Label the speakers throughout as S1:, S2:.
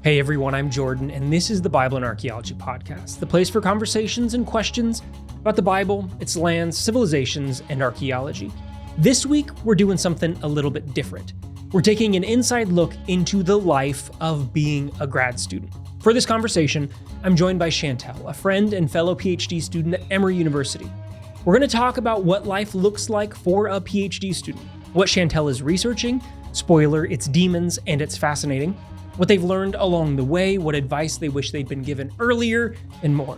S1: Hey everyone, I'm Jordan, and this is the Bible and Archaeology podcast, the place for conversations and questions about the Bible, its lands, civilizations, and archaeology. This week, we're doing something a little bit different. We're taking an inside look into the life of being a grad student. For this conversation, I'm joined by Chantel, a friend and fellow PhD student at Emory University. We're going to talk about what life looks like for a PhD student, what Chantel is researching, spoiler, it's demons and it's fascinating, what they've learned along the way, what advice they wish they'd been given earlier, and more.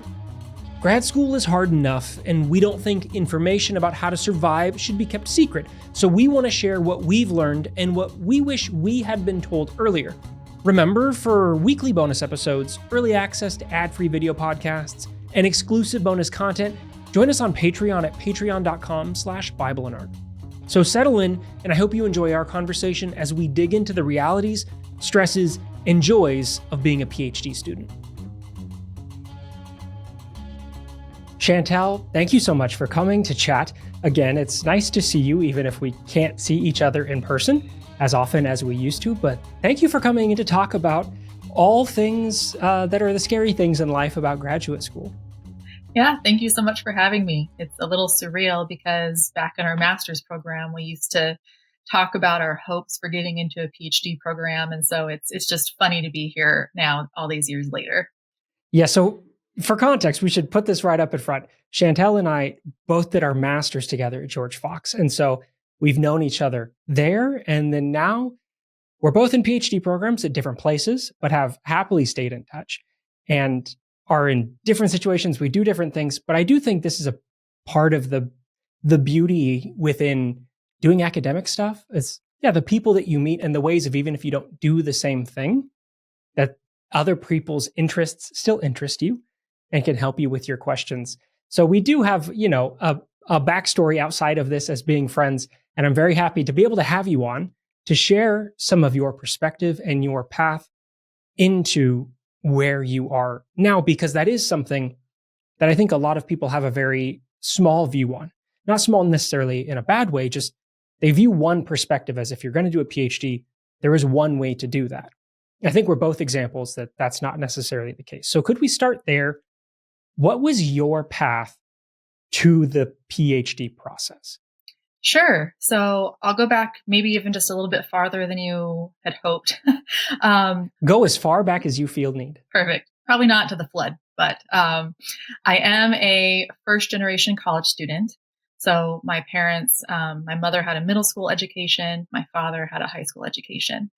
S1: Grad school is hard enough, and we don't think information about how to survive should be kept secret, so we want to share what we've learned and what we wish we had been told earlier. Remember, for weekly bonus episodes, early access to ad-free video podcasts, and exclusive bonus content, join us on Patreon at patreon.com/BibleandArt. So settle in, and I hope you enjoy our conversation as we dig into the realities, stresses, and joys of being a PhD student. Chantel, thank you so much for coming to chat. Again, it's nice to see you, even if we can't see each other in person as often as we used to, but thank you for coming in to talk about all things that are the scary things in life about graduate school.
S2: Yeah, thank you so much for having me. It's a little surreal because back in our master's program, we used to talk about our hopes for getting into a PhD program. And so it's just funny to be here now, all these years later.
S1: Yeah, so for context, we should put this right up in front. Chantel and I both did our masters together at George Fox. And so we've known each other there. And then now we're both in PhD programs at different places, but have happily stayed in touch and are in different situations. We do different things. But I do think this is a part of the beauty within doing academic stuff is, the people that you meet and the ways of, even if you don't do the same thing, that other people's interests still interest you and can help you with your questions. So we do have, a backstory outside of this as being friends. And I'm very happy to be able to have you on to share some of your perspective and your path into where you are now, because that is something that I think a lot of people have a very small view on. Not small necessarily in a bad way, just they view one perspective as if you're going to do a PhD, there is one way to do that. I think we're both examples that that's not necessarily the case. So could we start there? What was your path to the PhD process?
S2: Sure. So I'll go back maybe even just a little bit farther than you had hoped.
S1: Go as far back as you feel need.
S2: Perfect. Probably not to the flood, but I am a first generation college student. So my parents, my mother had a middle school education. My father had a high school education.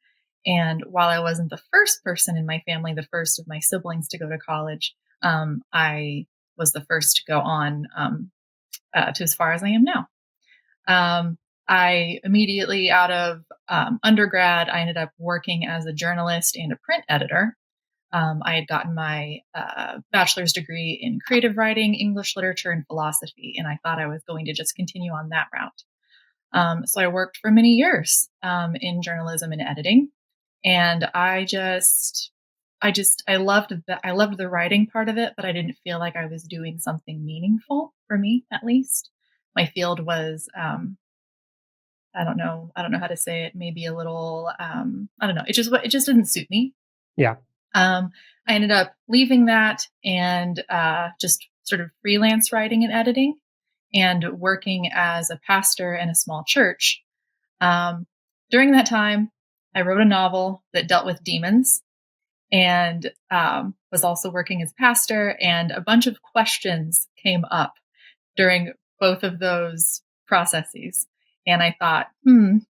S2: And while I wasn't the first person in my family, the first of my siblings to go to college, I was the first to go on to as far as I am now. I immediately out of undergrad, I ended up working as a journalist and a print editor. I had gotten my bachelor's degree in creative writing, English literature, and philosophy, and I thought I was going to just continue on that route. So I worked for many years in journalism and editing, and I loved the writing part of it, but I didn't feel like I was doing something meaningful for me, at least. My field was, I don't know how to say it, maybe a little, I don't know. It just didn't suit me.
S1: Yeah.
S2: I ended up leaving that and just sort of freelance writing and editing and working as a pastor in a small church. During that time, I wrote a novel that dealt with demons and was also working as pastor, and a bunch of questions came up during both of those processes. And I thought,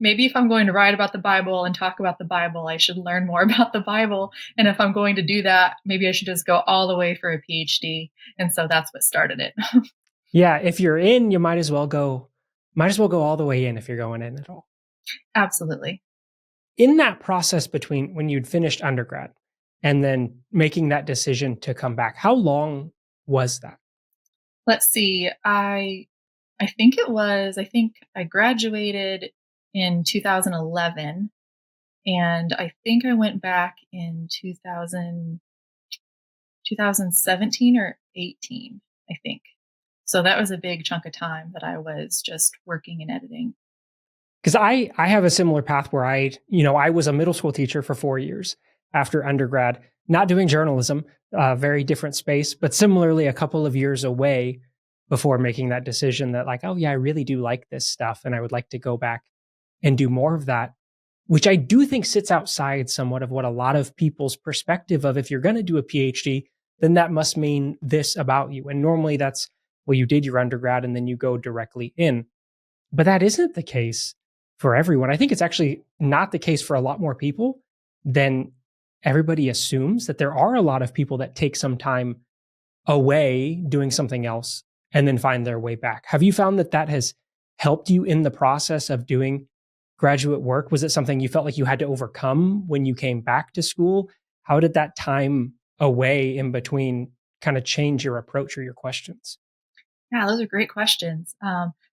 S2: maybe if I'm going to write about the Bible and talk about the Bible, I should learn more about the Bible. And if I'm going to do that, maybe I should just go all the way for a PhD. And so that's what started it.
S1: Yeah, if you're in, you might as well go all the way in if you're going in at all.
S2: Absolutely.
S1: In that process between when you'd finished undergrad and then making that decision to come back, how long was that?
S2: Let's see. I think I graduated in 2011, and I think I went back in 2017 or 18, I think. So that was a big chunk of time that I was just working and editing.
S1: Because I have a similar path where I was a middle school teacher for 4 years. after undergrad, not doing journalism, very different space, but similarly a couple of years away before making that decision that like, oh yeah, I really do like this stuff and I would like to go back and do more of that, which I do think sits outside somewhat of what a lot of people's perspective of if you're going to do a PhD, then that must mean this about you. And normally that's, well, you did your undergrad and then you go directly in. But that isn't the case for everyone. I think it's actually not the case for a lot more people than everybody assumes, that there are a lot of people that take some time away doing something else and then find their way back. Have you found that that has helped you in the process of doing graduate work? Was it something you felt like you had to overcome when you came back to school? How did that time away in between kind of change your approach or your questions?
S2: Yeah, those are great questions.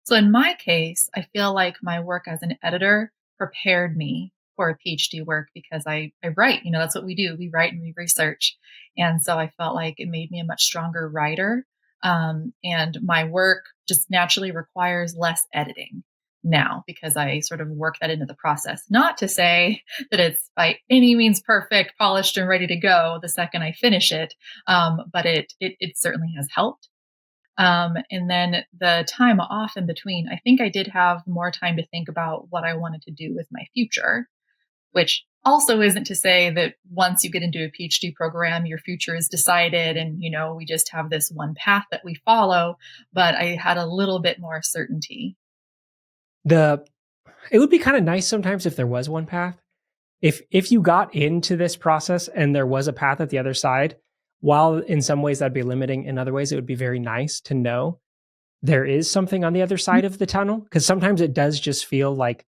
S2: So in my case, I feel like my work as an editor prepared me for a PhD work because I write, that's what we do. We write and we research. And so I felt like it made me a much stronger writer. And my work just naturally requires less editing now because I sort of work that into the process. Not to say that it's by any means perfect, polished, and ready to go the second I finish it, but it certainly has helped. And then the time off in between, I think I did have more time to think about what I wanted to do with my future, which also isn't to say that once you get into a PhD program, your future is decided and, we just have this one path that we follow, but I had a little bit more certainty.
S1: It would be kind of nice sometimes if there was one path. If you got into this process and there was a path at the other side, while in some ways that'd be limiting, in other ways it would be very nice to know there is something on the other side of the tunnel. Because sometimes it does just feel like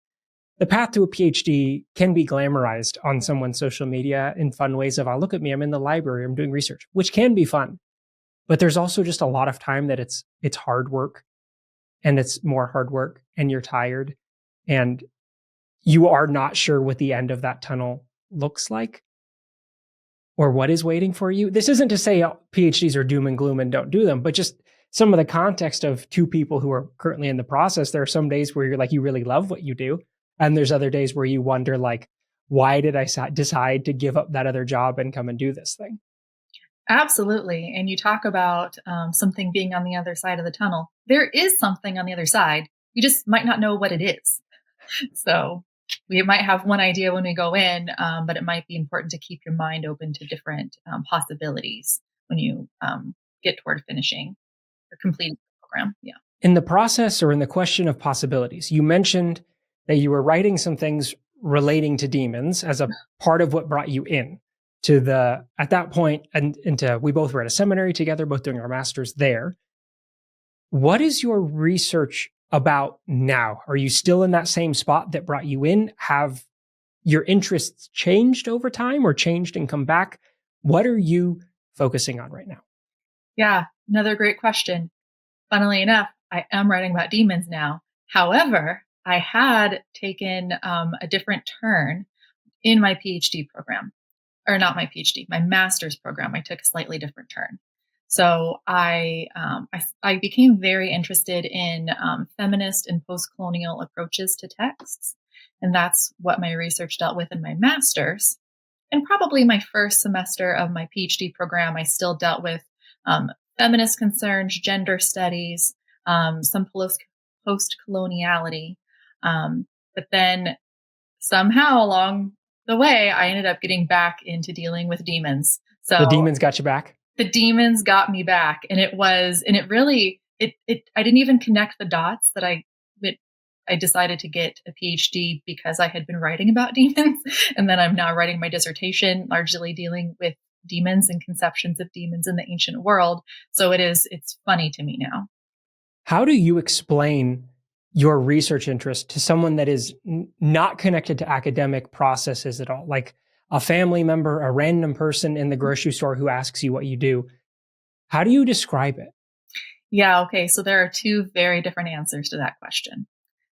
S1: the path to a PhD can be glamorized on someone's social media in fun ways of, oh, look at me, I'm in the library, I'm doing research, which can be fun. But there's also just a lot of time that it's hard work, and it's more hard work, and you're tired, and you are not sure what the end of that tunnel looks like or what is waiting for you. This isn't to say PhDs are doom and gloom and don't do them, but just some of the context of two people who are currently in the process. There are some days where you're like, you really love what you do. And there's other days where you wonder, like, why did I decide to give up that other job and come and do this thing?
S2: Absolutely. And you talk about something being on the other side of the tunnel. There is something on the other side. You just might not know what it is. So we might have one idea when we go in, but it might be important to keep your mind open to different possibilities when you get toward finishing or completing the program. Yeah.
S1: In the process, or in the question of possibilities, you mentioned that you were writing some things relating to demons as a part of what brought you in to the, at that point, and into, we both were at a seminary together, both doing our masters there. What is your research about now? Are you still in that same spot that brought you in? Have your interests changed over time or changed and come back? What are you focusing on right now?
S2: Yeah, another great question. Funnily enough, I am writing about demons now. However, I had taken a different turn in my PhD program, or not my PhD, my master's program. I took a slightly different turn. So I became very interested in feminist and post-colonial approaches to texts. And that's what my research dealt with in my master's. And probably my first semester of my PhD program, I still dealt with feminist concerns, gender studies, some post-coloniality. But then somehow along the way, I ended up getting back into dealing with demons. So
S1: the demons got you back?
S2: The demons got me back. And it I didn't even connect the dots that I decided to get a PhD because I had been writing about demons. And then I'm now writing my dissertation, largely dealing with demons and conceptions of demons in the ancient world. So it's funny to me now.
S1: How do you explain your research interest to someone that is not connected to academic processes at all? Like a family member, a random person in the grocery store who asks you what you do. How do you describe it?
S2: Yeah. Okay. So there are two very different answers to that question.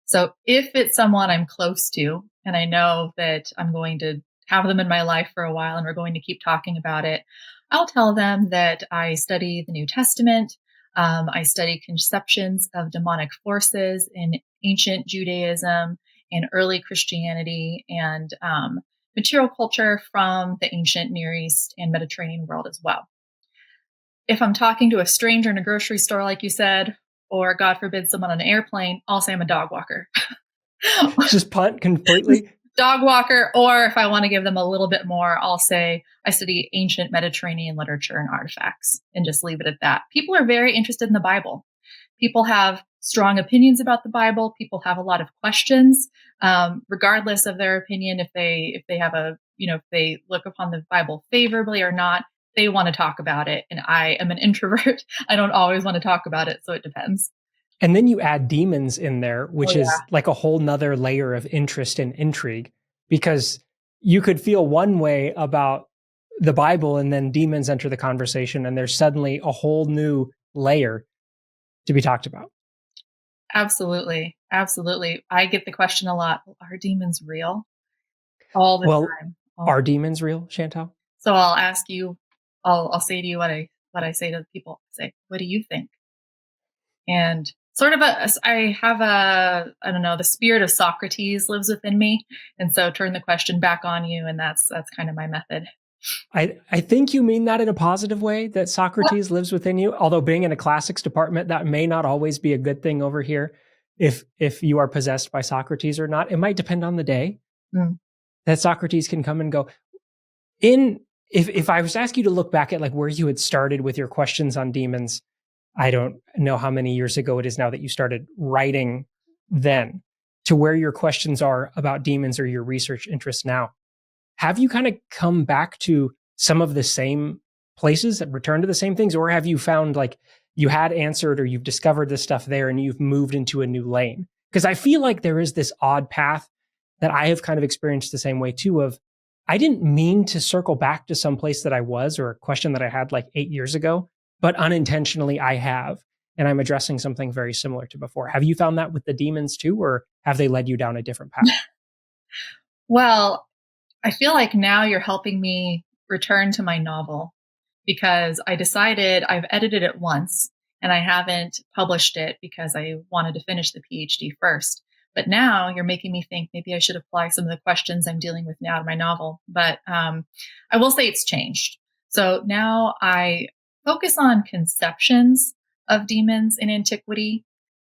S2: So if it's someone I'm close to and I know that I'm going to have them in my life for a while and we're going to keep talking about it, I'll tell them that I study the New Testament. I study conceptions of demonic forces in ancient Judaism and early Christianity. And material culture from the ancient Near East and Mediterranean world as well. If I'm talking to a stranger in a grocery store, like you said, or God forbid, someone on an airplane, I'll say I'm a dog walker.
S1: Just punt completely.
S2: Dog walker, or if I want to give them a little bit more, I'll say I study ancient Mediterranean literature and artifacts and just leave it at that. People are very interested in the Bible. People have strong opinions about the Bible. People have a lot of questions, regardless of their opinion. If they have if they look upon the Bible favorably or not, they want to talk about it. And I am an introvert. I don't always want to talk about it. So it depends.
S1: And then you add demons in there, which
S2: Oh,
S1: is like a whole nother layer of interest and intrigue, because you could feel one way about the Bible and then demons enter the conversation and there's suddenly a whole new layer to be talked about.
S2: Absolutely. Absolutely. I get the question a lot. Are demons real? All the time.
S1: Are demons real, Chantel?
S2: So I'll ask you, I'll say to you what I say to people. Say, what do you think? And sort of I have I don't know, the spirit of Socrates lives within me. And so turn the question back on you. And that's kind of my method.
S1: I think you mean that in a positive way, that Socrates lives within you. Although being in a classics department, that may not always be a good thing over here. If you are possessed by Socrates or not, it might depend on the day. That Socrates can come and go. If I was to ask you to look back at like where you had started with your questions on demons, I don't know how many years ago it is now that you started writing then, to where your questions are about demons or your research interests now. Have you kind of come back to some of the same places and returned to the same things? Or have you found like you had answered or you've discovered this stuff there and you've moved into a new lane? Because I feel like there is this odd path that I have kind of experienced the same way too, of I didn't mean to circle back to some place that I was or a question that I had like 8 years ago, but unintentionally I have. And I'm addressing something very similar to before. Have you found that with the demons too, or have they led you down a different path?
S2: Well, I feel like now you're helping me return to my novel, because I decided I've edited it once and I haven't published it because I wanted to finish the PhD first. But now you're making me think maybe I should apply some of the questions I'm dealing with now to my novel. But I will say it's changed. So now I focus on conceptions of demons in antiquity,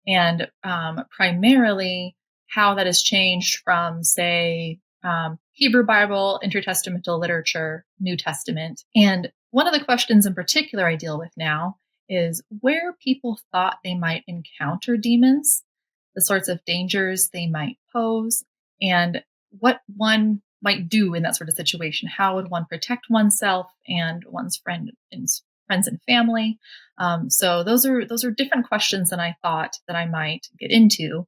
S2: and primarily how that has changed from, say, Hebrew Bible, intertestamental literature, New Testament. And one of the questions in particular I deal with now is where people thought they might encounter demons, the sorts of dangers they might pose, and what one might do in that sort of situation. How would one protect oneself and one's friends and family? So those are different questions than I thought that I might get into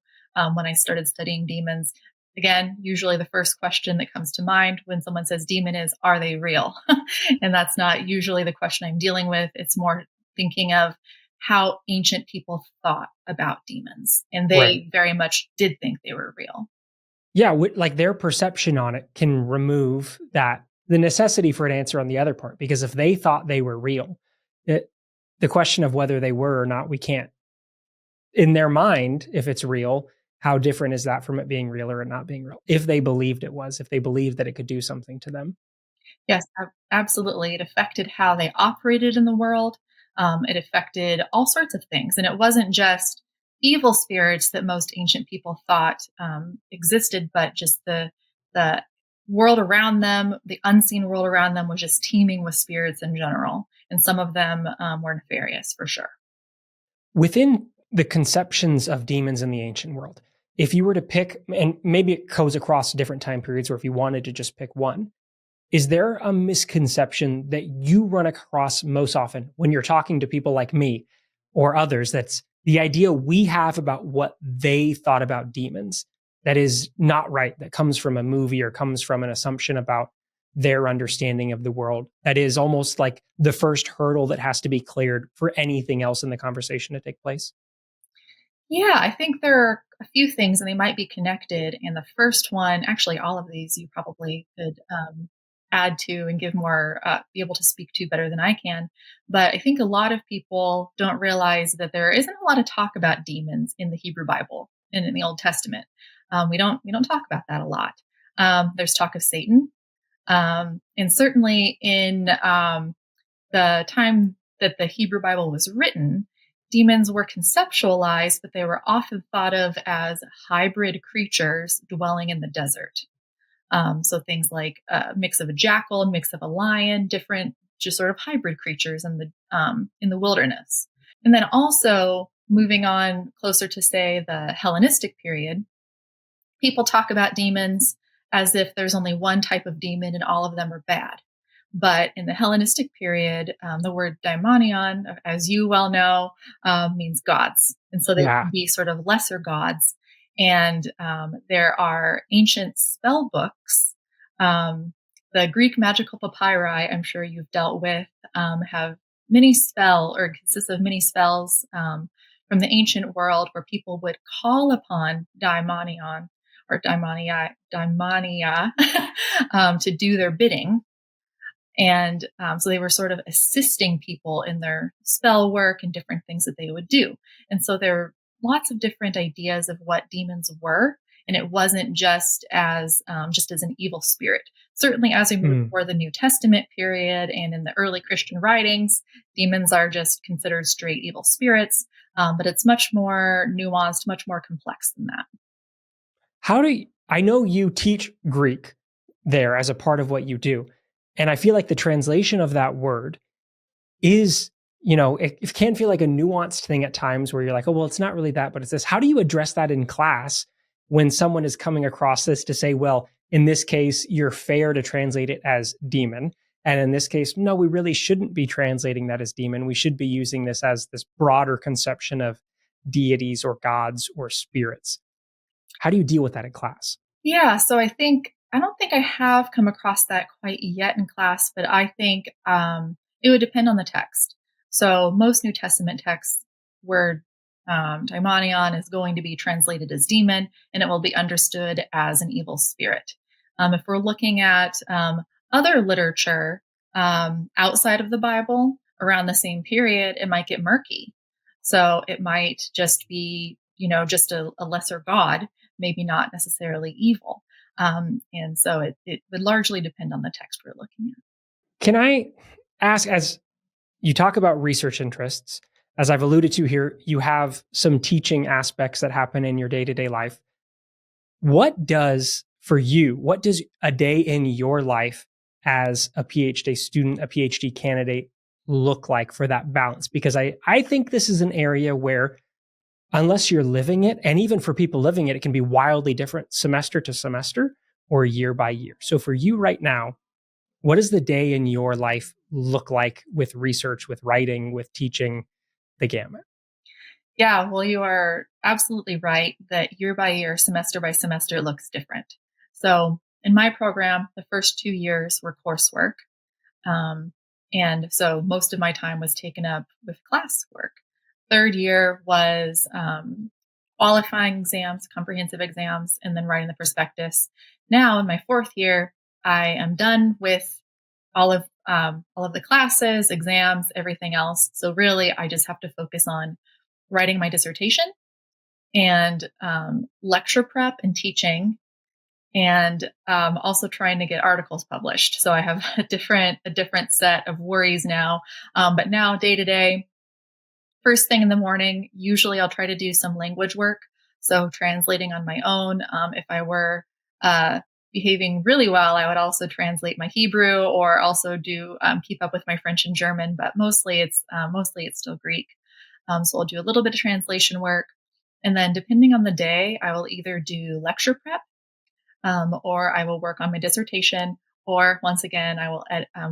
S2: when I started studying demons. Again, usually the first question that comes to mind when someone says demon is, are they real? And that's not usually the question I'm dealing with. It's more thinking of how ancient people thought about demons. And they very much did think they were real.
S1: Yeah, like their perception on it can remove the necessity for an answer on the other part. Because if they thought they were real, the question of whether they were or not, we can't. In their mind, if it's real, how different is that from it being real or it not being real? If they believed it was, if they believed that it could do something to them.
S2: Yes, absolutely. It affected how they operated in the world. It affected all sorts of things. And it wasn't just evil spirits that most ancient people thought existed, but just the world around them, the unseen world around them was just teeming with spirits in general. And some of them were nefarious for sure.
S1: Within the conceptions of demons in the ancient world, if you were to pick, and maybe it goes across different time periods, or if you wanted to just pick one, is there a misconception that you run across most often when you're talking to people like me or others, that's the idea we have about what they thought about demons that is not right, that comes from a movie or comes from an assumption about their understanding of the world, that is almost like the first hurdle that has to be cleared for anything else in the conversation to take place?
S2: Yeah, I think there are a few things and they might be connected. And the first one, actually, all of these you probably could add to and give more, be able to speak to better than I can. But I think a lot of people don't realize that there isn't a lot of talk about demons in the Hebrew Bible and in the Old Testament. We don't talk about that a lot. There's talk of Satan. And certainly in the time that the Hebrew Bible was written, demons were conceptualized, but they were often thought of as hybrid creatures dwelling in the desert. So things like a mix of a jackal, a mix of a lion, different just sort of hybrid creatures in the wilderness. And then also moving on closer to, say, the Hellenistic period, people talk about demons as if there's only one type of demon and all of them are bad. But in the Hellenistic period, the word daimonion, as you well know, means gods. And so they
S1: Yeah.
S2: can be sort of lesser gods. And there are ancient spell books. The Greek magical papyri, I'm sure you've dealt with, have consist of many spells from the ancient world where people would call upon daimonion or daimonia to do their bidding. And so they were sort of assisting people in their spell work and different things that they would do. And so there are lots of different ideas of what demons were. And it wasn't just as an evil spirit. Certainly, as we move toward the New Testament period and in the early Christian writings, demons are just considered straight evil spirits. But it's much more nuanced, much more complex than that.
S1: I know you teach Greek there as a part of what you do. And I feel like the translation of that word is, it can feel like a nuanced thing at times where you're like, oh, well, it's not really that, but it's this. How do you address that in class when someone is coming across this to say, well, in this case, you're fair to translate it as demon. And in this case, no, we really shouldn't be translating that as demon. We should be using this as this broader conception of deities or gods or spirits. How do you deal with that in class?
S2: Yeah, so I don't think I have come across that quite yet in class, but I think it would depend on the text. So most New Testament texts where daimonion is going to be translated as demon, and it will be understood as an evil spirit. If we're looking at other literature outside of the Bible around the same period, it might get murky. So it might just be, just a lesser god, maybe not necessarily evil. And so it would largely depend on the text we're looking at.
S1: Can I ask, as you talk about research interests, as I've alluded to here, you have some teaching aspects that happen in your day-to-day life. What does a day in your life as a PhD student, a PhD candidate look like for that balance? Because I think this is an area where, unless you're living it, and even for people living it, it can be wildly different semester to semester or year by year. So for you right now, what does the day in your life look like with research, with writing, with teaching, the gamut?
S2: Yeah, well, you are absolutely right that year by year, semester by semester, it looks different. So in my program, the first 2 years were coursework. And so most of my time was taken up with classwork. Third year was qualifying exams, comprehensive exams, and then writing the prospectus. Now in my fourth year, I am done with all of the classes, exams, everything else. So really, I just have to focus on writing my dissertation and lecture prep and teaching, and also trying to get articles published. So I have a different set of worries now. But now, day to day, first thing in the morning, usually I'll try to do some language work. So translating on my own. If I were behaving really well, I would also translate my Hebrew, or also do keep up with my French and German. But mostly it's still Greek. So I'll do a little bit of translation work, and then depending on the day, I will either do lecture prep, or I will work on my dissertation, or once again, I will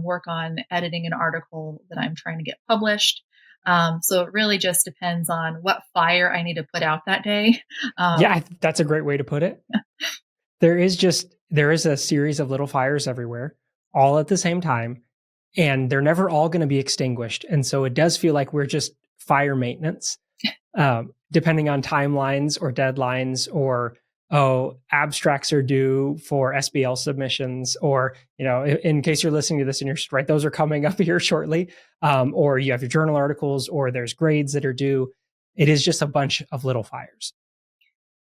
S2: work on editing an article that I'm trying to get published. So it really just depends on what fire I need to put out that day.
S1: Yeah, that's a great way to put it. There is a series of little fires everywhere, all at the same time, and they're never all going to be extinguished. And so it does feel like we're just fire maintenance, depending on timelines or deadlines, or abstracts are due for SBL submissions, or in case you're listening to this and you're right, those are coming up here shortly, or you have your journal articles, or there's grades that are due. It is just a bunch of little fires.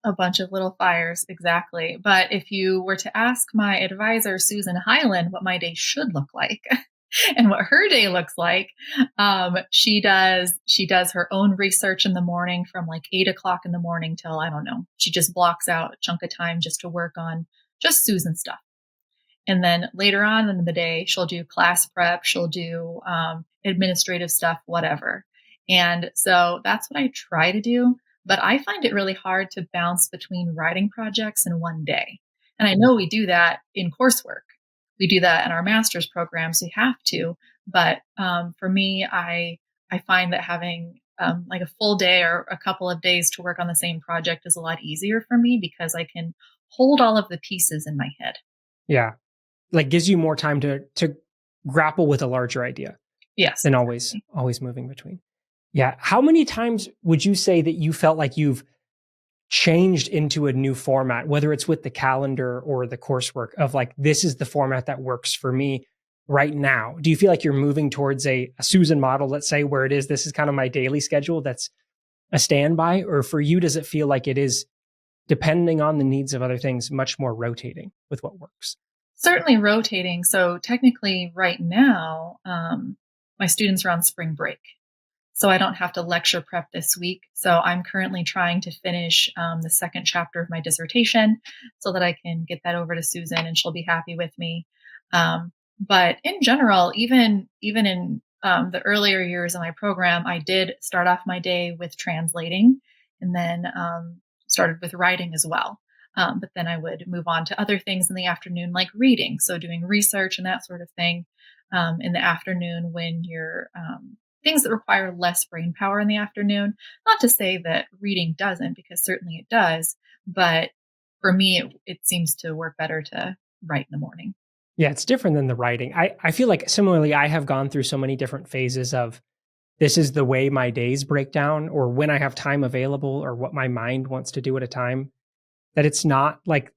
S2: A bunch of little fires, exactly. But if you were to ask my advisor, Susan Hyland, what my day should look like and what her day looks like, she does her own research in the morning from like 8 o'clock in the morning till, I don't know. She just blocks out a chunk of time just to work on just Susan stuff. And then later on in the day, she'll do class prep, she'll do administrative stuff, whatever. And so that's what I try to do. But I find it really hard to bounce between writing projects in one day. And I know we do that in coursework. We do that in our master's programs. We have to. But for me, I find that having like a full day or a couple of days to work on the same project is a lot easier for me because I can hold all of the pieces in my head.
S1: Yeah. Like gives you more time to grapple with a larger idea
S2: Yes.
S1: than always moving between. Yeah. How many times would you say that you felt like you've changed into a new format, whether it's with the calendar or the coursework of like, this is the format that works for me right now? Do you feel like you're moving towards a Susan model, let's say, where this is kind of my daily schedule that's a standby? Or for you, does it feel like it is, depending on the needs of other things, much more rotating with what works?
S2: Certainly rotating. So technically right now, my students are on spring break. So I don't have to lecture prep this week. So I'm currently trying to finish the second chapter of my dissertation so that I can get that over to Susan and she'll be happy with me. But in general, even in the earlier years of my program, I did start off my day with translating and then started with writing as well. But then I would move on to other things in the afternoon, like reading. So doing research and that sort of thing in the afternoon when you're things that require less brain power in the afternoon. Not to say that reading doesn't, because certainly it does. But for me, it seems to work better to write in the morning.
S1: Yeah, it's different than the writing. I feel like similarly, I have gone through so many different phases of this is the way my days break down, or when I have time available, or what my mind wants to do at a time, that it's not like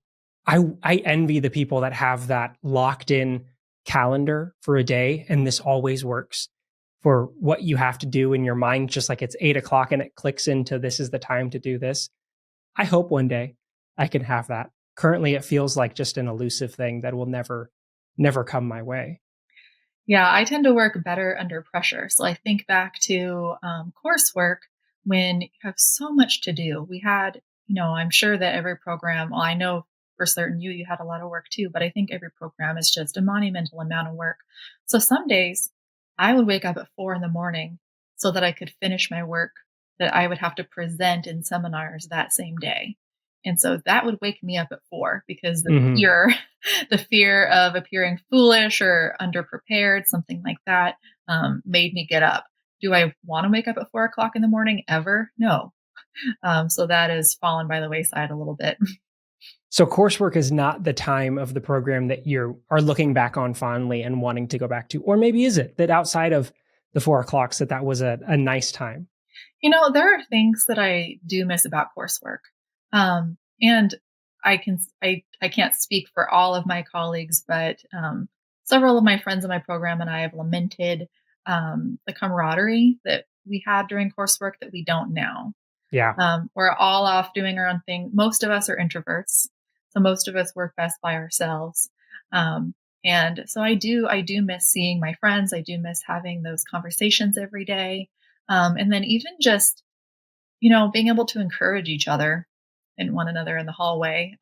S1: I envy the people that have that locked in calendar for a day and this always works for what you have to do in your mind, just like it's 8 o'clock and it clicks into this is the time to do this. I hope one day I can have that. Currently, it feels like just an elusive thing that will never come my way.
S2: Yeah, I tend to work better under pressure. So I think back to coursework when you have so much to do. We had, I'm sure that every program, well, I know for certain you had a lot of work too, but I think every program is just a monumental amount of work. So some days I would wake up at 4 a.m. so that I could finish my work that I would have to present in seminars that same day. And so that would wake me up at 4 because
S1: Mhm.
S2: the fear of appearing foolish or underprepared, something like that, made me get up. Do I want to wake up at 4 o'clock in the morning ever? No. So that has fallen by the wayside a little bit.
S1: So coursework is not the time of the program that you are looking back on fondly and wanting to go back to, or maybe is it that outside of the 4 o'clocks that was a nice time?
S2: There are things that I do miss about coursework. And I can't speak for all of my colleagues, but several of my friends in my program and I have lamented the camaraderie that we had during coursework that we don't now.
S1: Yeah.
S2: We're all off doing our own thing. Most of us are introverts, so most of us work best by ourselves. And so I do miss seeing my friends. I do miss having those conversations every day. And then even just, being able to encourage each other and one another in the hallway,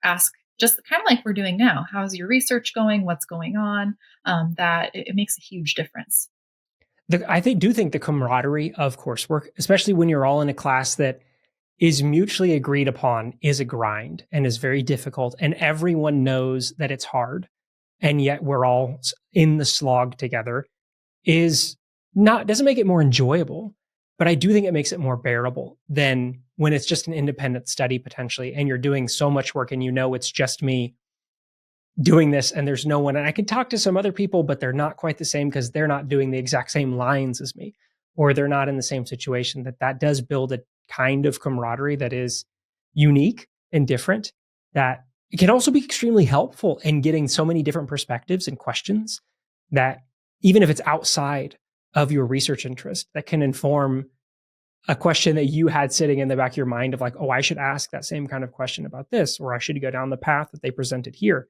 S2: ask just kind of like we're doing now. How's your research going? What's going on? That it makes a huge difference.
S1: Do think the camaraderie of coursework, especially when you're all in a class that is mutually agreed upon, is a grind and is very difficult. And everyone knows that it's hard. And yet we're all in the slog together, doesn't make it more enjoyable, but I do think it makes it more bearable than when it's just an independent study potentially. And you're doing so much work and it's just me doing this and there's no one. And I can talk to some other people, but they're not quite the same because they're not doing the exact same lines as me, or they're not in the same situation. That does build a kind of camaraderie that is unique and different, that it can also be extremely helpful in getting so many different perspectives and questions that even if it's outside of your research interest, that can inform a question that you had sitting in the back of your mind of like, oh, I should ask that same kind of question about this, or I should go down the path that they presented here.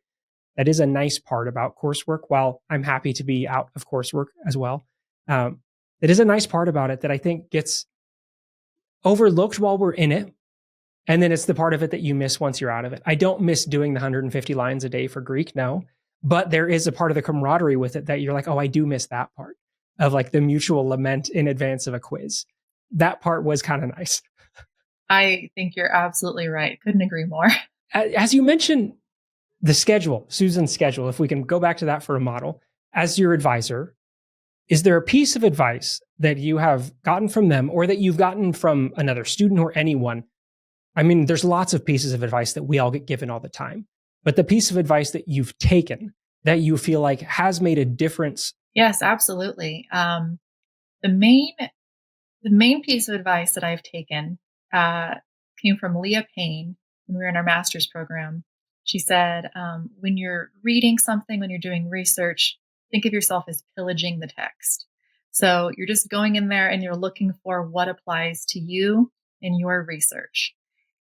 S1: That is a nice part about coursework. While I'm happy to be out of coursework as well, it is a nice part about it that I think gets overlooked while we're in it. And then it's the part of it that you miss once you're out of it. I don't miss doing the 150 lines a day for Greek, no. But there is a part of the camaraderie with it that you're like, oh, I do miss that part of like the mutual lament in advance of a quiz. That part was kind of nice.
S2: I think you're absolutely right. Couldn't agree more.
S1: As you mentioned, the schedule, Susan's schedule, if we can go back to that for a model, as your advisor, is there a piece of advice that you have gotten from them or that you've gotten from another student or anyone? I mean, there's lots of pieces of advice that we all get given all the time, but the piece of advice that you've taken that you feel like has made a difference.
S2: Yes, absolutely. The main piece of advice that I've taken came from Leah Payne when we were in our master's program. She said, when you're reading something, when you're doing research, think of yourself as pillaging the text. So you're just going in there and you're looking for what applies to you in your research.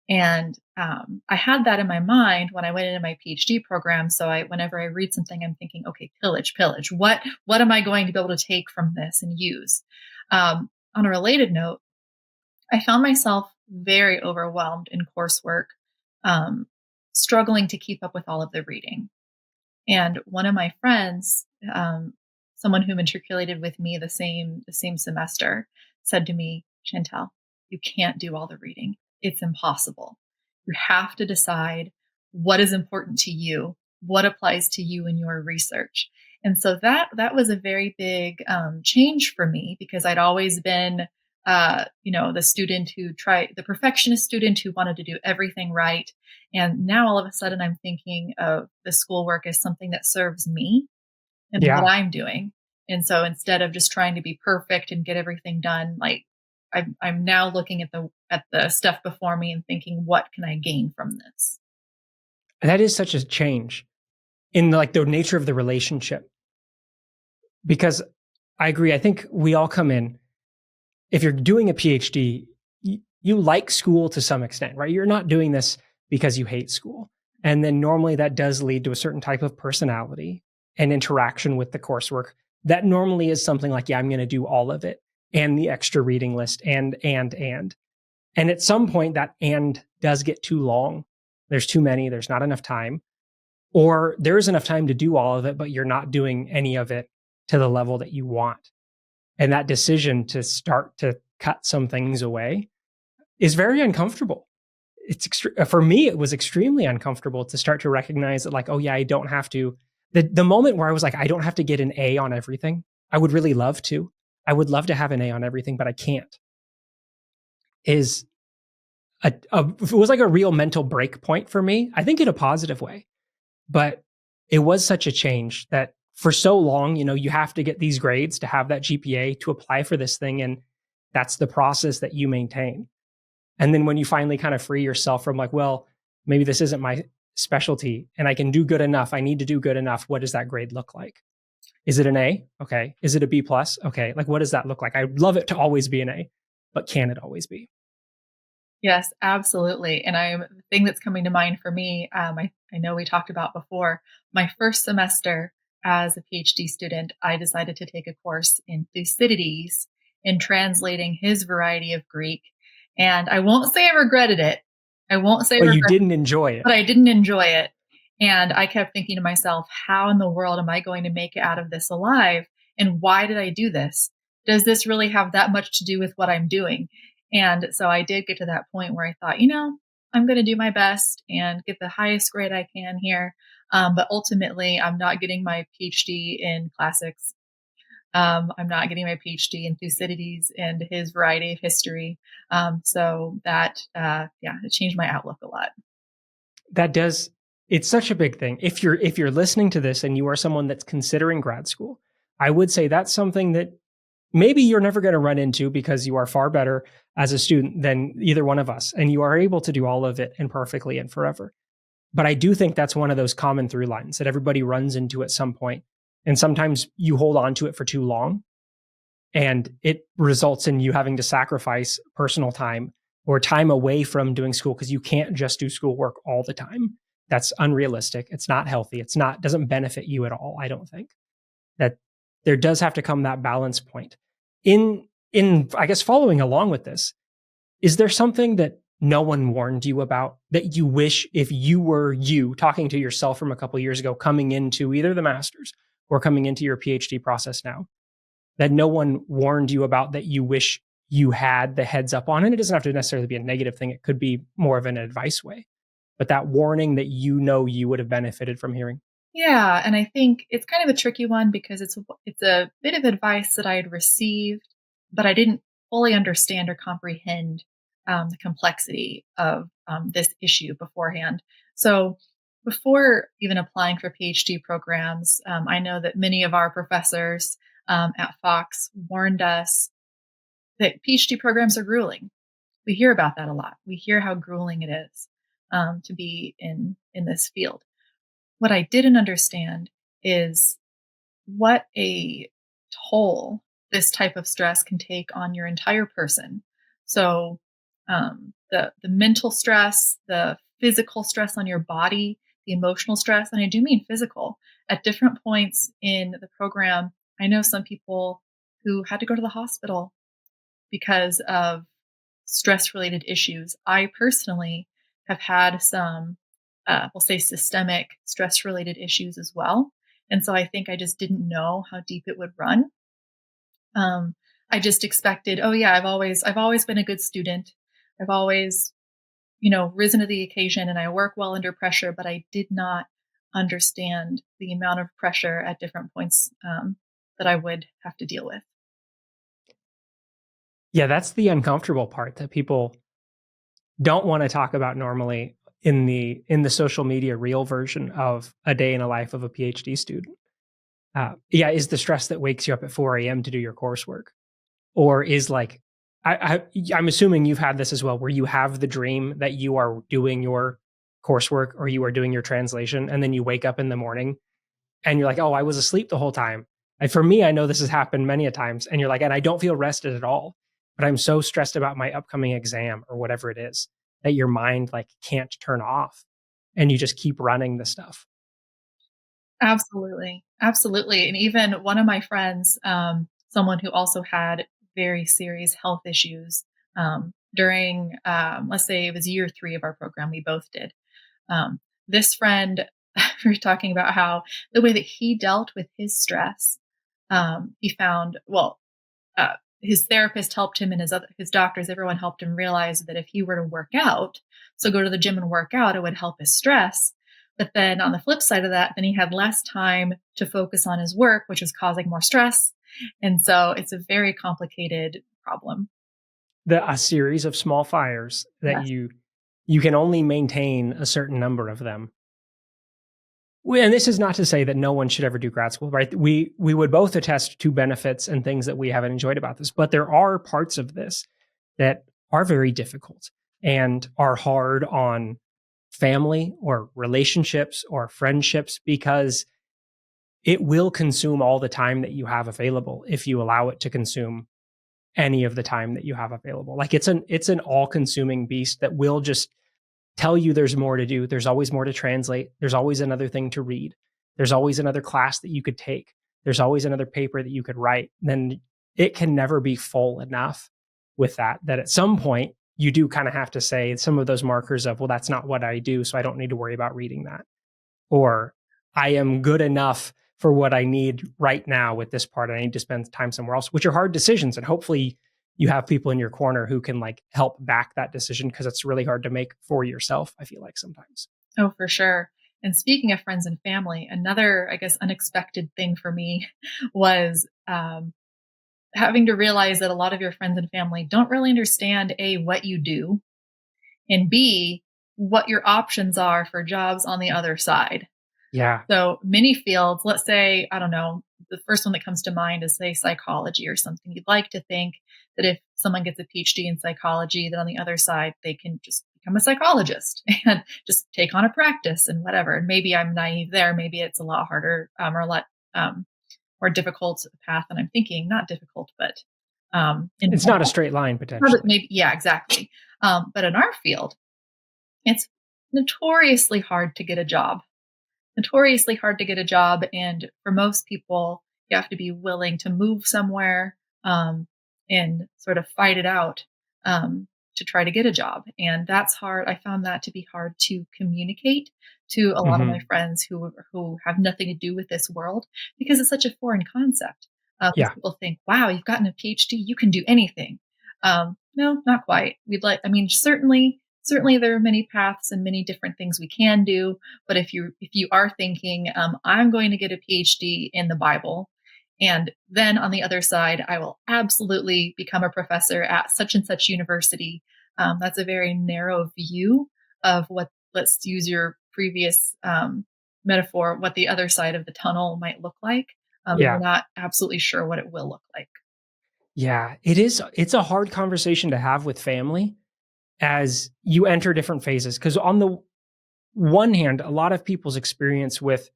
S2: And I had that in my mind when I went into my PhD program. So whenever I read something, I'm thinking, okay, pillage. What am I going to be able to take from this and use? On a related note, I found myself very overwhelmed in coursework, struggling to keep up with all of the reading. And one of my friends, someone who matriculated with me the same semester, said to me, Chantel, you can't do all the reading. It's impossible. You have to decide what is important to you, what applies to you in your research. And so that was a very big change for me, because I'd always been, the perfectionist student who wanted to do everything right. And now all of a sudden I'm thinking of the schoolwork as something that serves me and what I'm doing. And so instead of just trying to be perfect and get everything done, like I'm now looking at the stuff before me and thinking, what can I gain from this?
S1: That is such a change in like the nature of the relationship. Because I agree. I think we all come in, if you're doing a PhD, you like school to some extent, right? You're not doing this because you hate school. And then normally that does lead to a certain type of personality and interaction with the coursework. That normally is something like, yeah, I'm going to do all of it and the extra reading list and. And at some point that and does get too long. There's too many, there's not enough time, or there is enough time to do all of it, but you're not doing any of it to the level that you want. And that decision to start to cut some things away is very uncomfortable. For me, it was extremely uncomfortable to start to recognize that, like, oh yeah, I don't have to. The moment where I was like, I don't have to get an A on everything. I would really love to. I would love to have an A on everything, but I can't. It was like a real mental break point for me. I think in a positive way, but it was such a change that for so long, you have to get these grades to have that GPA to apply for this thing. And that's the process that you maintain. And then when you finally kind of free yourself from like, well, maybe this isn't my specialty and I can do good enough. I need to do good enough. What does that grade look like? Is it an A? Okay. Is it a B plus? Okay. Like, what does that look like? I'd love it to always be an A, but can it always be?
S2: Yes, absolutely. And the thing that's coming to mind for me, I know we talked about before, my first semester as a PhD student, I decided to take a course in Thucydides in translating his variety of Greek. And I won't say I regretted it.
S1: But you didn't enjoy it.
S2: But I didn't enjoy it. And I kept thinking to myself, how in the world am I going to make it out of this alive? And why did I do this? Does this really have that much to do with what I'm doing? And so I did get to that point where I thought, I'm going to do my best and get the highest grade I can here. But ultimately, I'm not getting my PhD in classics. I'm not getting my PhD in Thucydides and his variety of history. So that, it changed my outlook a lot.
S1: That does. It's such a big thing. If you're listening to this and you are someone that's considering grad school, I would say that's something that maybe you're never going to run into because you are far better as a student than either one of us, and you are able to do all of it and perfectly and forever. But I do think that's one of those common through lines that everybody runs into at some point. And sometimes you hold on to it for too long. And it results in you having to sacrifice personal time or time away from doing school because you can't just do schoolwork all the time. That's unrealistic. It's not healthy. Doesn't benefit you at all, I don't think. That there does have to come that balance point. In I guess following along with this, is there something that no one warned you about that you wish, if you were you talking to yourself from a couple of years ago, coming into either the master's or coming into your PhD process now, that no one warned you about that you wish you had the heads up on? And it doesn't have to necessarily be a negative thing. It could be more of an advice way, but that warning that you would have benefited from hearing.
S2: Yeah, and I think it's kind of a tricky one because it's a bit of advice that I had received, but I didn't fully understand or comprehend the complexity of this issue beforehand. So before even applying for PhD programs, I know that many of our professors at Fox warned us that PhD programs are grueling. We hear about that a lot. We hear how grueling it is to be in this field. What I didn't understand is what a toll this type of stress can take on your entire person. So the mental stress, the physical stress on your body, the emotional stress, and I do mean physical. At different points in the program, I know some people who had to go to the hospital because of stress related issues. I personally have had some, we'll say, systemic stress related issues as well. And so I think I just didn't know how deep it would run. I just expected, oh yeah, I've always been a good student. I've always, risen to the occasion and I work well under pressure, but I did not understand the amount of pressure at different points that I would have to deal with.
S1: Yeah, that's the uncomfortable part that people don't want to talk about normally in the social media real version of a day in a life of a PhD student. Is the stress that wakes you up at 4 a.m. to do your coursework, or is like I'm assuming you've had this as well, where you have the dream that you are doing your coursework or you are doing your translation, and then you wake up in the morning and you're like, oh, I was asleep the whole time. And for me, I know this has happened many a times, and you're like, and I don't feel rested at all, but I'm so stressed about my upcoming exam or whatever it is that your mind like can't turn off, and you just keep running the stuff.
S2: Absolutely. Absolutely. And even one of my friends, someone who also had very serious health issues during, let's say it was year 3 of our program, we both did. This friend, we were talking about how the way that he dealt with his stress, he found, his therapist helped him and his doctors, everyone helped him realize that if he were to work out, so go to the gym and work out, it would help his stress. But then on the flip side of that, then he had less time to focus on his work, which was causing more stress. And so it's a very complicated problem.
S1: A series of small fires that
S2: Yes.
S1: you can only maintain a certain number of them. And this is not to say that no one should ever do grad school, right? We would both attest to benefits and things that we haven't enjoyed about this, but there are parts of this that are very difficult and are hard on family or relationships or friendships, because it will consume all the time that you have available if you allow it to consume any of the time that you have available. Like it's an all-consuming beast that will just tell you there's more to do. There's always more to translate. There's always another thing to read. There's always another class that you could take. There's always another paper that you could write. Then it can never be full enough with that at some point you do kind of have to say some of those markers of, well, that's not what I do, so I don't need to worry about reading that. Or I am good enough for what I need right now with this part. I need to spend time somewhere else, which are hard decisions. And hopefully you have people in your corner who can like help back that decision, because it's really hard to make for yourself, I feel like sometimes.
S2: Oh, for sure. And speaking of friends and family, another, I guess, unexpected thing for me was having to realize that a lot of your friends and family don't really understand A, what you do, and B, what your options are for jobs on the other side.
S1: Yeah.
S2: So many fields, let's say, I don't know, the first one that comes to mind is, say, psychology or something. You'd like to think that if someone gets a PhD in psychology, that on the other side, they can just become a psychologist and just take on a practice and whatever. And maybe I'm naive there. Maybe it's a lot harder or a lot more difficult path than I'm thinking. Not difficult, but
S1: It's not a
S2: involved.
S1: straight line potentially.
S2: Maybe, yeah, exactly. But in our field, it's notoriously hard to get a job. Notoriously hard to get a job, and for most people, you have to be willing to move somewhere and sort of fight it out to try to get a job, and that's hard. I found that to be hard to communicate to a lot of my
S1: Mm-hmm.
S2: friends who have nothing to do with this world because it's such a foreign concept. Most
S1: Yeah.
S2: people think, "Wow, you've gotten a PhD, you can do anything." No, not quite. I mean, certainly there are many paths and many different things we can do. But if you are thinking, I'm going to get a PhD in the Bible, and then on the other side, I will absolutely become a professor at such and such university. That's a very narrow view of what, let's use your previous metaphor, what the other side of the tunnel might look like. We're
S1: Yeah.
S2: not absolutely sure what it will look like.
S1: Yeah. It is. It's a hard conversation to have with family as you enter different phases. Because on the one hand, a lot of people's experience with,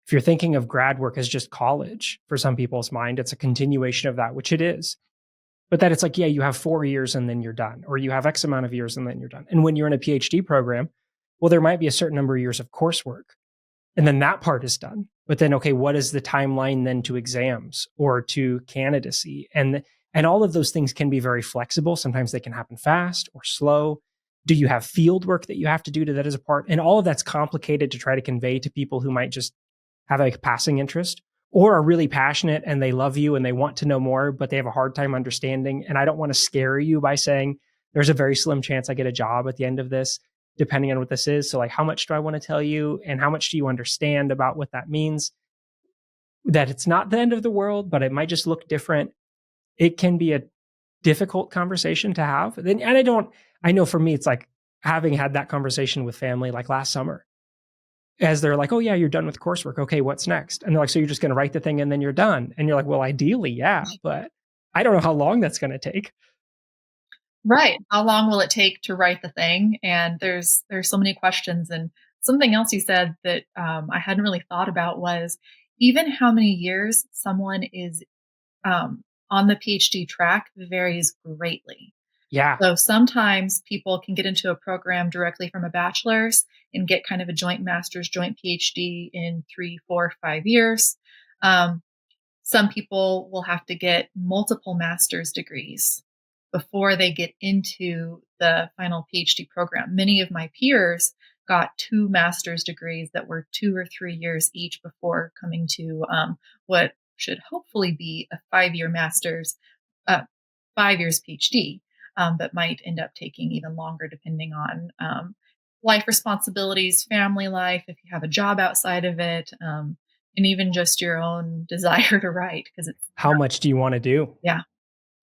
S1: if you're thinking of grad work as just college, for some people's mind, it's a continuation of that, which it is. But that it's like, yeah, you have 4 years and then you're done, or you have X amount of years and then you're done. And when you're in a PhD program, well, there might be a certain number of years of coursework, and then that part is done. But then, okay, what is the timeline then to exams or to candidacy? And all of those things can be very flexible. Sometimes they can happen fast or slow. Do you have field work that you have to do to that as a part? And all of that's complicated to try to convey to people who might just have a passing interest or are really passionate and they love you and they want to know more, but they have a hard time understanding. And I don't want to scare you by saying there's a very slim chance I get a job at the end of this, depending on what this is. So, like, how much do I want to tell you? And how much do you understand about what that means? That it's not the end of the world, but it might just look different. It can be a difficult conversation to have. And I know for me, it's like having had that conversation with family like last summer, as they're like, oh, yeah, you're done with coursework. Okay, what's next? And they're like, so you're just going to write the thing and then you're done. And you're like, well, ideally, yeah, but I don't know how long that's going to take.
S2: Right. How long will it take to write the thing? And there's so many questions. And something else you said that I hadn't really thought about was even how many years someone is on the PhD track varies greatly.
S1: Yeah.
S2: So sometimes people can get into a program directly from a bachelor's and get kind of a joint master's, joint PhD in 3, 4, 5 years. Um, some people will have to get multiple master's degrees before they get into the final PhD program. Many of my peers got 2 master's degrees that were 2 or 3 years each before coming to what should hopefully be a 5-year master's, uh, 5 years PhD, but might end up taking even longer depending on life responsibilities, family life, if you have a job outside of it, and even just your own desire to write, because it's,
S1: How much do you want to do?
S2: yeah.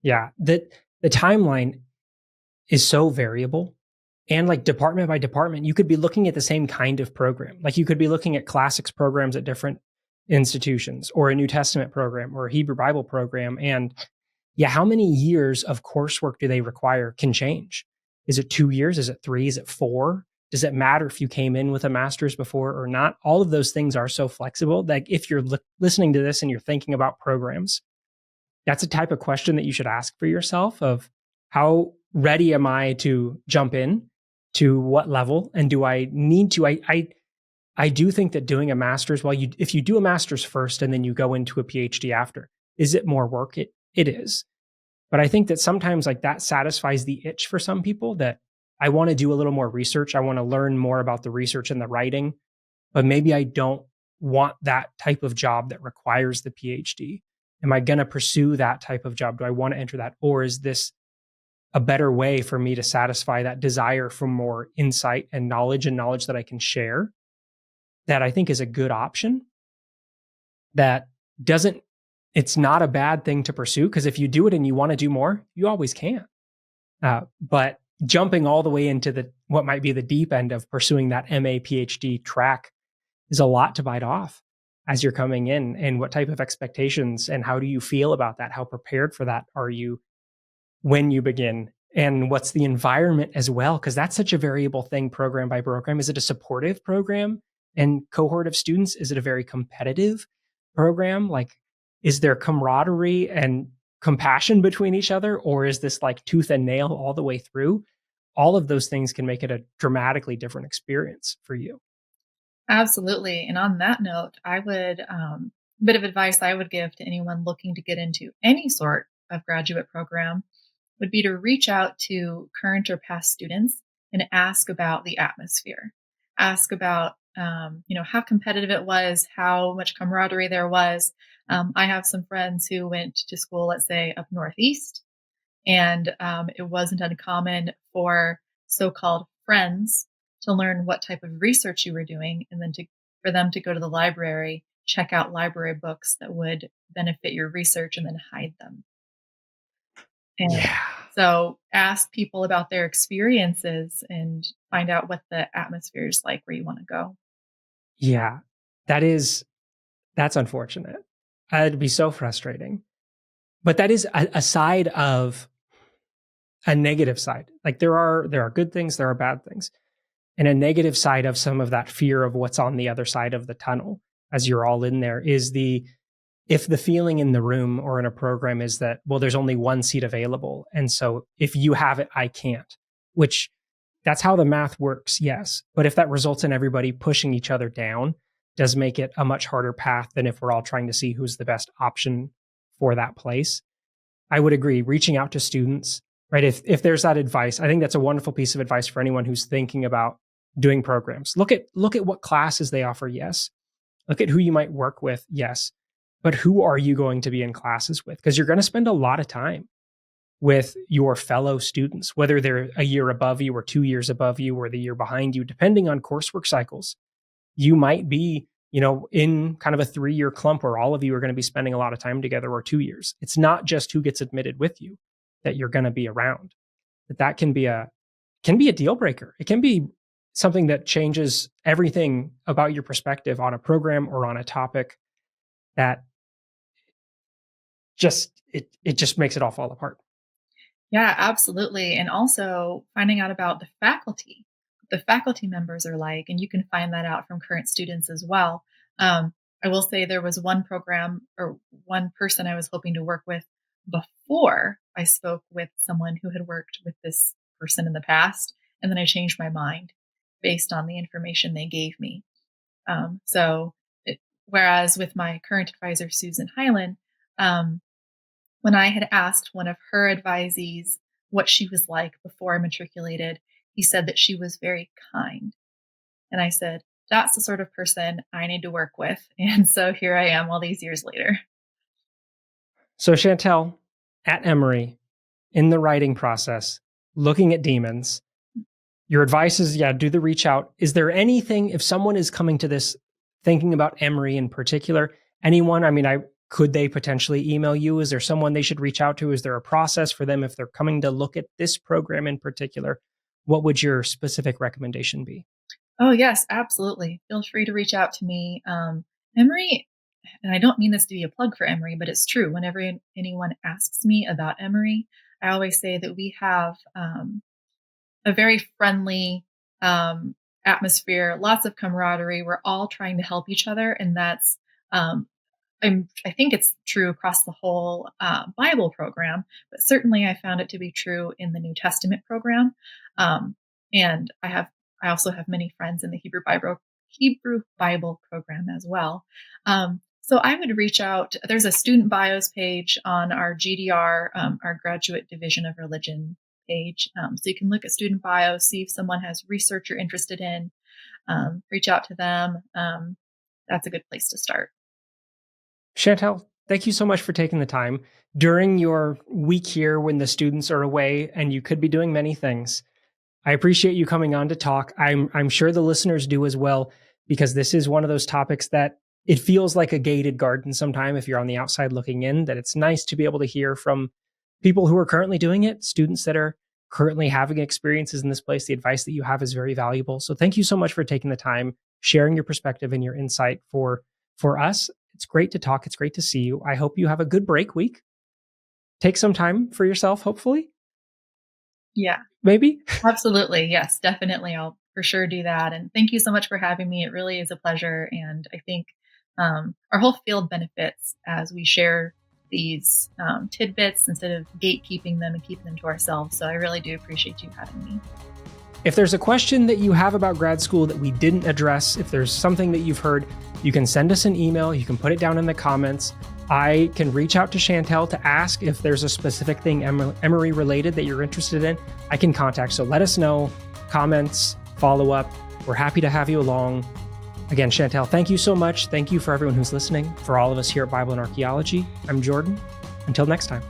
S1: Yeah. The timeline is so variable. And like department by department, you could be looking at the same kind of program. Like you could be looking at classics programs at different institutions, or a New Testament program, or a Hebrew Bible program. And yeah, how many years of coursework do they require can change. Is it 2 years? Is it 3? Is it 4? Does it matter if you came in with a master's before or not? All of those things are so flexible that if you're listening to this and you're thinking about programs, that's a type of question that you should ask for yourself of how ready am I to jump in, to what level, and do I need to? I do think that doing a master's, if you do a master's first and then you go into a PhD after, is it more work? It is. But I think that sometimes like that satisfies the itch for some people, that I want to do a little more research. I want to learn more about the research and the writing, but maybe I don't want that type of job that requires the PhD. Am I going to pursue that type of job? Do I want to enter that? Or is this a better way for me to satisfy that desire for more insight and knowledge that I can share? That I think is a good option. That doesn't, it's not a bad thing to pursue, because if you do it and you want to do more, you always can. But jumping all the way into what might be the deep end of pursuing that MA PhD track is a lot to bite off as you're coming in. And what type of expectations and how do you feel about that? How prepared for that are you when you begin? And what's the environment as well? Because that's such a variable thing, program by program. Is it a supportive program and cohort of students? Is it a very competitive program? Like, Is there camaraderie and compassion between each other, or is this like tooth and nail all the way through? All of those things can make it a dramatically different experience for you.
S2: Absolutely. And on that note, bit of advice I would give to anyone looking to get into any sort of graduate program would be to reach out to current or past students and ask about the atmosphere. Ask about, how competitive it was, how much camaraderie there was. I have some friends who went to school, let's say, up Northeast, and it wasn't uncommon for so-called friends to learn what type of research you were doing, and then for them to go to the library, check out library books that would benefit your research, and then hide them. And
S1: Yeah.
S2: so ask people about their experiences and find out what the atmosphere is like where you want to go.
S1: Yeah. That's unfortunate. It'd be so frustrating. But that is a side of a negative side. Like there are good things, there are bad things. And a negative side of some of that fear of what's on the other side of the tunnel as you're all in there is if the feeling in the room or in a program is that, well, there's only one seat available. And so if you have it, I can't, which that's how the math works. Yes. But if that results in everybody pushing each other down, does make it a much harder path than if we're all trying to see who's the best option for that place. I would agree. Reaching out to students, right? If there's that advice, I think that's a wonderful piece of advice for anyone who's thinking about doing programs. Look at what classes they offer. Yes. Look at who you might work with. Yes. But who are you going to be in classes with? Because you're going to spend a lot of time with your fellow students, whether they're a year above you or 2 years above you or the year behind you, depending on coursework cycles. You might be, in kind of a 3-year clump where all of you are going to be spending a lot of time together, or 2 years. It's not just who gets admitted with you that you're going to be around. That can be a deal breaker. It can be something that changes everything about your perspective on a program or on a topic that just makes it all fall apart.
S2: Yeah, absolutely. And also finding out about the faculty members are like, and you can find that out from current students as well. I will say there was one program or one person I was hoping to work with before I spoke with someone who had worked with this person in the past. And then I changed my mind based on the information they gave me. So, whereas with my current advisor, Susan Hyland, um, when I had asked one of her advisees what she was like before I matriculated, he said that she was very kind. And I said, that's the sort of person I need to work with. And so here I am all these years later.
S1: So, Chantel, at Emory, in the writing process, looking at demons, your advice is, yeah, do the reach out. Is there anything, if someone is coming to this thinking about Emory in particular, anyone, could they potentially email you? Is there someone they should reach out to? Is there a process for them if they're coming to look at this program in particular? What would your specific recommendation be?
S2: Oh, yes, absolutely. Feel free to reach out to me. Emory, and I don't mean this to be a plug for Emory, but it's true. Whenever anyone asks me about Emory, I always say that we have a very friendly atmosphere, lots of camaraderie. We're all trying to help each other, and that's um, I think it's true across the whole Bible program, but certainly I found it to be true in the New Testament program. And I also have many friends in the Hebrew Bible program as well. So I would reach out. There's a student bios page on our GDR, our Graduate Division of Religion page. So you can look at student bios, see if someone has research you're interested in, reach out to them. That's a good place to start.
S1: Chantel, thank you so much for taking the time during your week here when the students are away and you could be doing many things. I appreciate you coming on to talk. I'm sure the listeners do as well, because this is one of those topics that it feels like a gated garden sometime if you're on the outside looking in, that it's nice to be able to hear from people who are currently doing it, students that are currently having experiences in this place. The advice that you have is very valuable. So thank you so much for taking the time, sharing your perspective and your insight for us. It's great to talk. It's great to see you. I hope you have a good break week. Take some time for yourself, hopefully.
S2: Yeah,
S1: maybe.
S2: absolutely. Yes, definitely. I'll for sure do that. And thank you so much for having me. It really is a pleasure. And I think our whole field benefits as we share these tidbits instead of gatekeeping them and keeping them to ourselves. So I really do appreciate you having me.
S1: If there's a question that you have about grad school that we didn't address, if there's something that you've heard, you can send us an email. You can put it down in the comments. I can reach out to Chantel to ask if there's a specific thing Emory related that you're interested in. I can contact. So let us know, comments, follow up. We're happy to have you along. Again, Chantel, thank you so much. Thank you for everyone who's listening. For all of us here at Bible and Archaeology, I'm Jordan. Until next time.